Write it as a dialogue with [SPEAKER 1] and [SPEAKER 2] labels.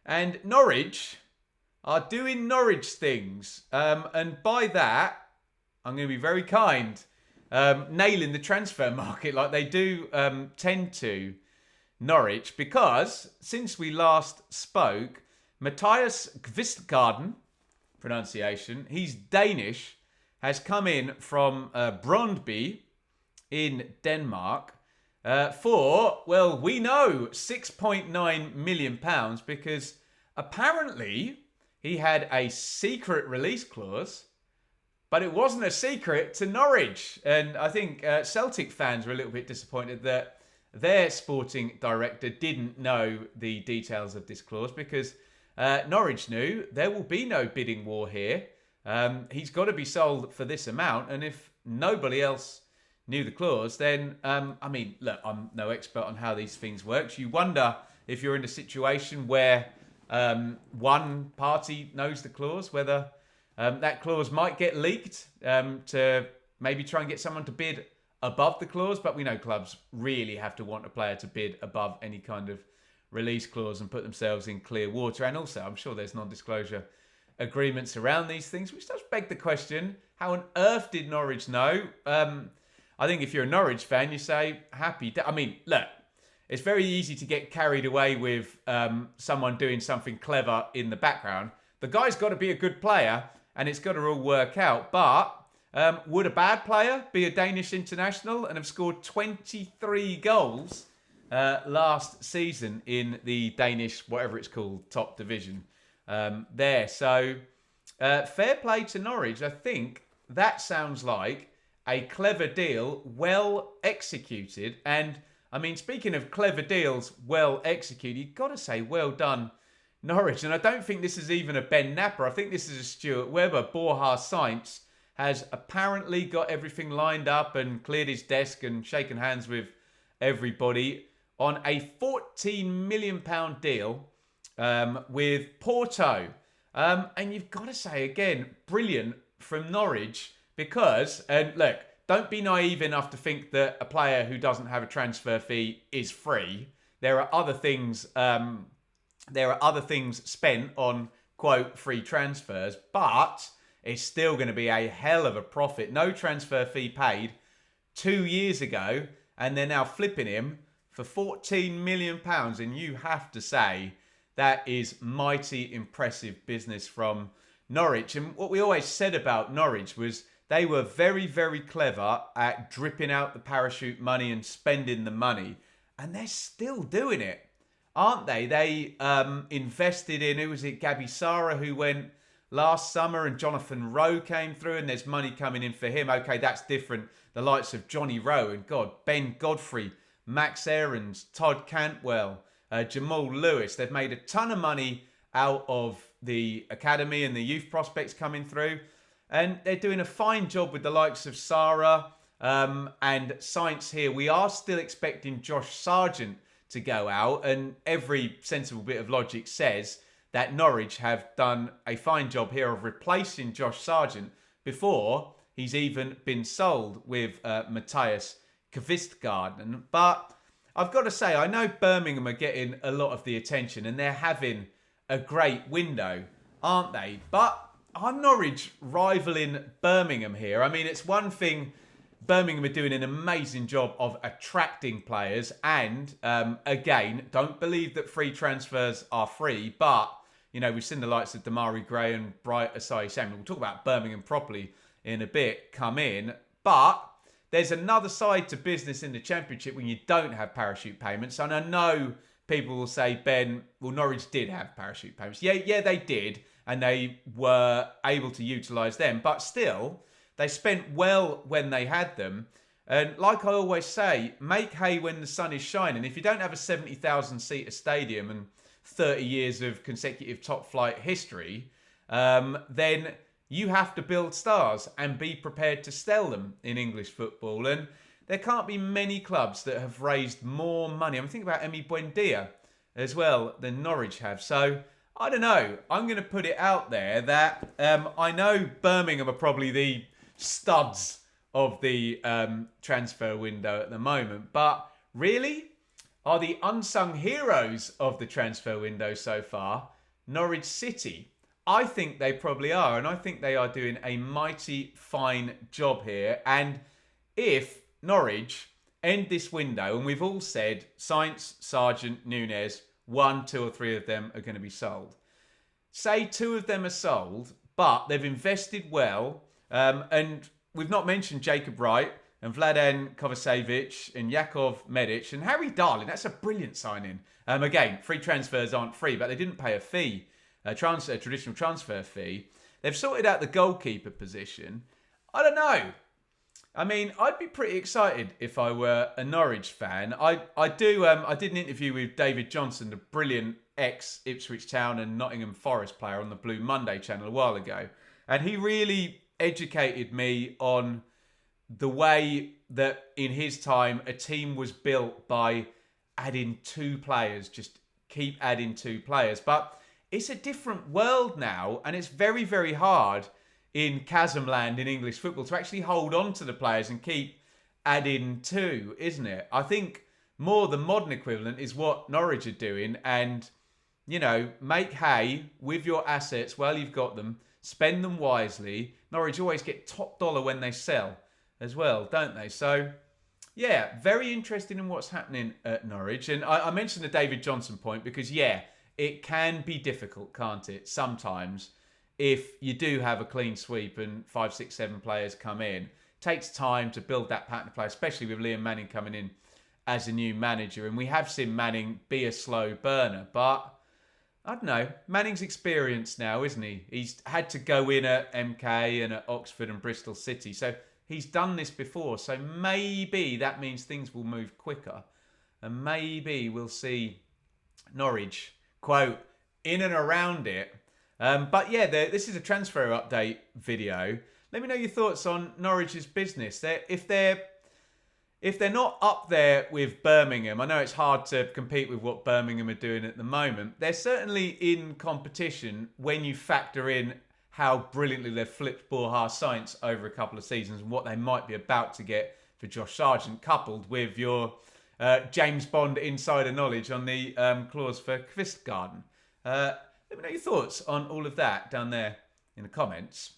[SPEAKER 1] And Norwich are doing Norwich things. And by that, I'm going to be very kind, nailing the transfer market like they do tend to, Norwich, because since we last spoke, Matias Vistgard, pronunciation, he's Danish, has come in from Brøndby in Denmark for, well, we know, £6.9 million because apparently he had a secret release clause, but it wasn't a secret to Norwich. And I think Celtic fans were a little bit disappointed that their sporting director didn't know the details of this clause because Norwich knew there will be no bidding war here. He's got to be sold for this amount. And if nobody else knew the clause, then, I mean, look, I'm no expert on how these things work. You wonder if you're in a situation where one party knows the clause, whether that clause might get leaked to maybe try and get someone to bid above the clause. But we know clubs really have to want a player to bid above any kind of release clause and put themselves in clear water. And also, I'm sure there's non-disclosure agreements around these things, which does beg the question, how on earth did Norwich know? I think if you're a Norwich fan, you say, I mean, look, it's very easy to get carried away with someone doing something clever in the background. The guy's got to be a good player and it's got to all work out. But would a bad player be a Danish international and have scored 23 goals last season in the Danish, whatever it's called, top division there? So fair play to Norwich. I think that sounds like a clever deal, well executed. And I mean, speaking of clever deals, well executed, you've got to say well done, Norwich. And I don't think this is even a Ben Napper. I think this is a Stuart Webber. Borja Sainz has apparently got everything lined up and cleared his desk and shaken hands with everybody on a £14 million deal with Porto. And you've got to say again, brilliant from Norwich because, and look, don't be naive enough to think that a player who doesn't have a transfer fee is free. There are other things. There are other things spent on quote free transfers, but it's still going to be a hell of a profit. No transfer fee paid 2 years ago, and they're now flipping him for £14 million. And you have to say that is mighty impressive business from Norwich. And what we always said about Norwich was they were very, very clever at dripping out the parachute money and spending the money. And they're still doing it, aren't they? They invested in, who was it, Gabi Sara, who went last summer, and Jonathan Rowe came through, and there's money coming in for him. Okay, that's different. The likes of Johnny Rowe and, God, Ben Godfrey, Max Aarons, Todd Cantwell, Jamal Lewis. They've made a ton of money out of the academy and the youth prospects coming through. And they're doing a fine job with the likes of Sarah and Sainz here. We are still expecting Josh Sargent to go out. And every sensible bit of logic says that Norwich have done a fine job here of replacing Josh Sargent before he's even been sold with Matias Vistgard. But I've got to say, I know Birmingham are getting a lot of the attention and they're having a great window, aren't they? But are Norwich rivaling Birmingham here? I mean, it's one thing, Birmingham are doing an amazing job of attracting players. And again, don't believe that free transfers are free. But, you know, we've seen the likes of Damari Gray and Samuel. We'll talk about Birmingham properly in a bit, come in. But there's another side to business in the Championship when you don't have parachute payments. And I know people will say, Ben, well, Norwich did have parachute payments. Yeah, they did. And they were able to utilise them. But still, they spent well when they had them. And like I always say, make hay when the sun is shining. If you don't have a 70,000-seater stadium and 30 years of consecutive top-flight history, then you have to build stars and be prepared to sell them in English football. And there can't be many clubs that have raised more money. I'm thinking about Emi Buendia as well than Norwich have. So I don't know. I'm going to put it out there that I know Birmingham are probably the studs of the transfer window at the moment. But really, are the unsung heroes of the transfer window so far Norwich City? I think they probably are, and I think they are doing a mighty fine job here. And if Norwich end this window, and we've all said Sainz, Sargent, Nunes, 1, 2 or 3 of them are going to be sold. Say 2 of them are sold, but they've invested well, and we've not mentioned Jacob Wright and Vladan Kovacevic and Jakov Medic and Harry Darling. That's a brilliant signing. Again, free transfers aren't free, but they didn't pay a fee, a traditional transfer fee. They've sorted out the goalkeeper position. I don't know. I mean, I'd be pretty excited if I were a Norwich fan. I did an interview with David Johnson, the brilliant ex-Ipswich Town and Nottingham Forest player on the Blue Monday channel a while ago. And he really educated me on the way that in his time a team was built by adding 2 players, just keep adding 2 players. But it's a different world now, and it's very, very hard in chasm land in English football to actually hold on to the players and keep adding 2, isn't it? I think more the modern equivalent is what Norwich are doing, and, you know, make hay with your assets while you've got them, spend them wisely. Norwich always get top dollar when they sell as well, don't they? So, yeah, very interested in what's happening at Norwich. And I mentioned the David Johnson point because, yeah, it can be difficult, can't it, sometimes, if you do have a clean sweep and 5, 6, 7 players come in. It takes time to build that pattern of play, especially with Liam Manning coming in as a new manager. And we have seen Manning be a slow burner, but I don't know. Manning's experienced now, isn't he? He's had to go in at MK and at Oxford and Bristol City. So he's done this before. So maybe that means things will move quicker. And maybe we'll see Norwich, quote, in and around it. But yeah, this is a transfer update video. Let me know your thoughts on Norwich's business. If they're not up there with Birmingham, I know it's hard to compete with what Birmingham are doing at the moment. They're certainly in competition when you factor in how brilliantly they've flipped Borja Sainz over a couple of seasons and what they might be about to get for Josh Sargent, coupled with your James Bond insider knowledge on the clause for Vistgard. Let me know your thoughts on all of that down there in the comments.